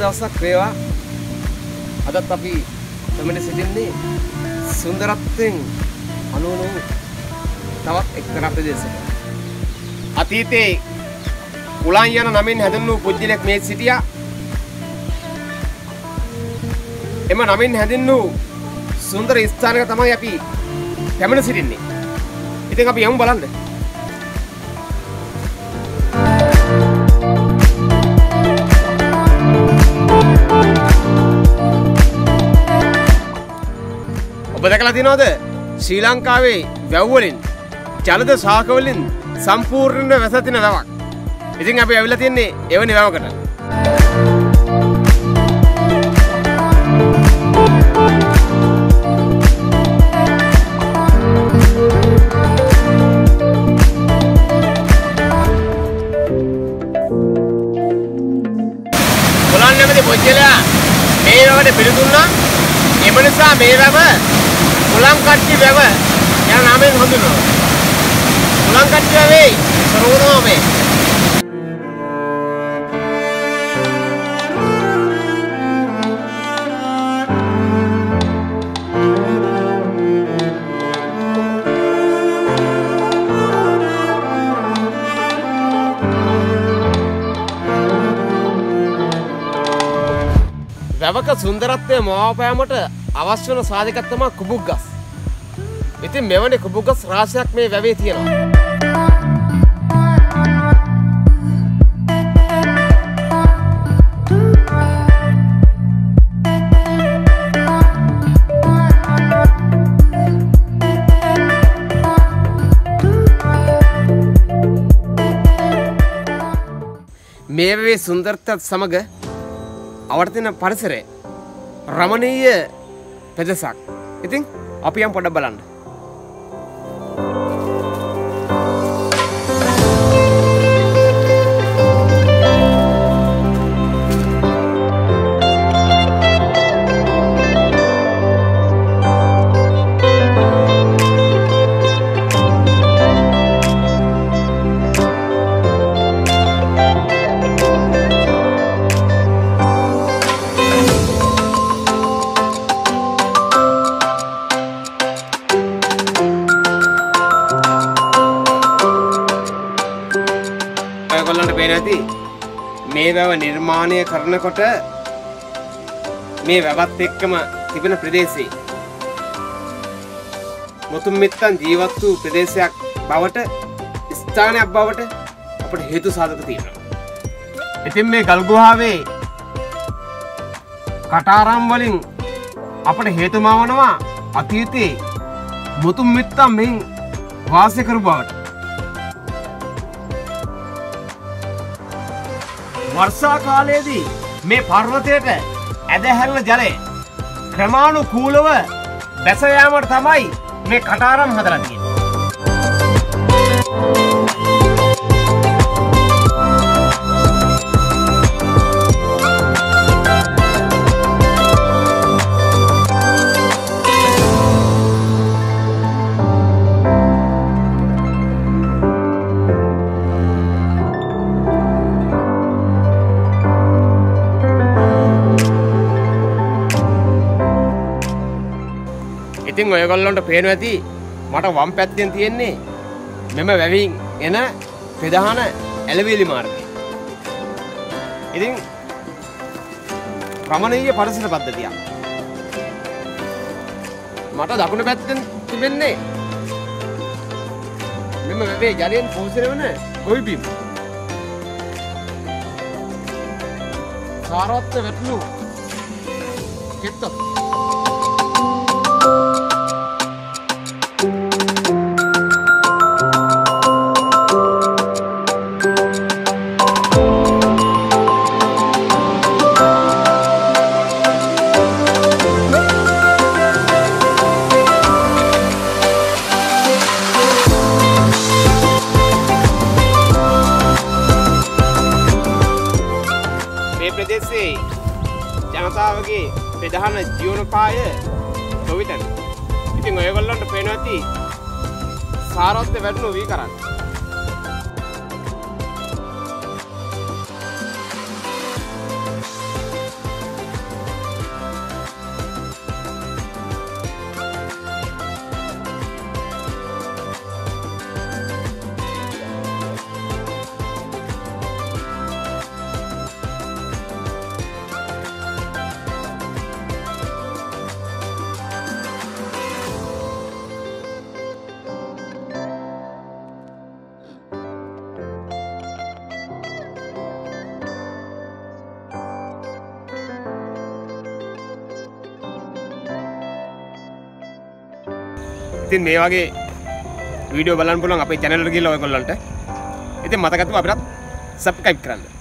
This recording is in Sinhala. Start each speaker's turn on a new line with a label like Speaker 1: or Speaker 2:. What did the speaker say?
Speaker 1: දවසක් වේවා. අදත් අපි මෙන්න සිටින්නේ සුන්දරත්වයෙන් අනුවණු තවත් එක්තරා ප්‍රදේශයක. අතීතේ කුලන් යන නමින් හැඳින්වූ පුජ්‍යලෙක් මේ සිටියා. එම නමින් හැඳින්වූ සුන්දර ස්ථානයක තමයි අපි පැමිණ සිටින්නේ. ඉතින් අපි යමු බලන්න. ඔබ දැකලා තියෙනවද ශ්‍රී ලංකාවේ වැව් වලින් ජලද ශාක වලින් සම්පූර්ණ වැසතින වැවක්. ඉතින් අපි ඇවිල්ලා තින්නේ එවැනි වැවකට. කුලන් නැමැති පුජ්‍යලයා මේ වැවට පිළිතුරුනා. එම නිසා මේ වැව කුලන්කට්ටි වැව යන නාමයෙන් හඳුන්වනවා. කුලන්කට්ටි වැවේ සරෝවරමේ වැවක සුන්දරත්වය මවාපෑමට අවශ්‍ය වන සාධකයක් තමයි කුඹුක් ගස්. ඉතින් මෙවැනි කුඹුක් ගස් රාශියක් මේ වැවේ තියෙනවා. මේ වැවේ සුන්දරත්වයත් සමග අවර්තන පරිසරය රමණීය ප්‍රදේශයක්. ඉතින් අපි යම් පොඩ්ඩක් බලන්න. මේ වැව නිර්මාණය කරනකොට මේ වැවත් එක්කම තිබෙන ප්‍රදේශයේ මුතුන් මිත්තන් ජීවත් වූ ප්‍රදේශයක් බවට ස්ථානයක් බවට අපිට හේතු සාධක තියෙනවා. ඉතින් මේ ගල් ගුහාවේ කටාරම් වලින් අපිට හේතුම වනවා අතීතයේ මුතුන් මිත්තන් මෙන් වාසය කරු බවට. වර්ෂා කාලයේදී මේ පර්වතයට ඇදහැරෙන ජලය ක්‍රමානුකූලව බැස යාමට තමයි මේ කටාරම් හදලා තියෙන්නේ. ඉතින් ඔයගොල්ලන්ට පේනවා ඇති මට වම් පැත්තෙන් තියෙන්නේ මෙම වැවින් එන ප්‍රධාන ඇලවිලි මාර්ගය. ඉතින් රමණීය පරිසර පද්ධතියක්. මට දකුණු පැත්තෙන් තිබෙන්නේ මෙම වැවේ ජලයෙන් පෝෂණය වන ගොවි බිම්. සාරවත් වැටුණු කෙත්තක්. ජනතාවගේ ප්‍රධාන ජීවනෝපාය ගොවිතැන. ඉතින් ඔයගොල්ලන්ට පේනවා ඇති සාරවත් වැඩුණු වී කරන්න. ඉතින් මේ වගේ වීඩියෝ බලන්න පුළුවන් අපේ channel එකට ගිහලා ඔයගොල්ලන්ට. ඉතින් මතක තබා අපිට subscribe කරන්න.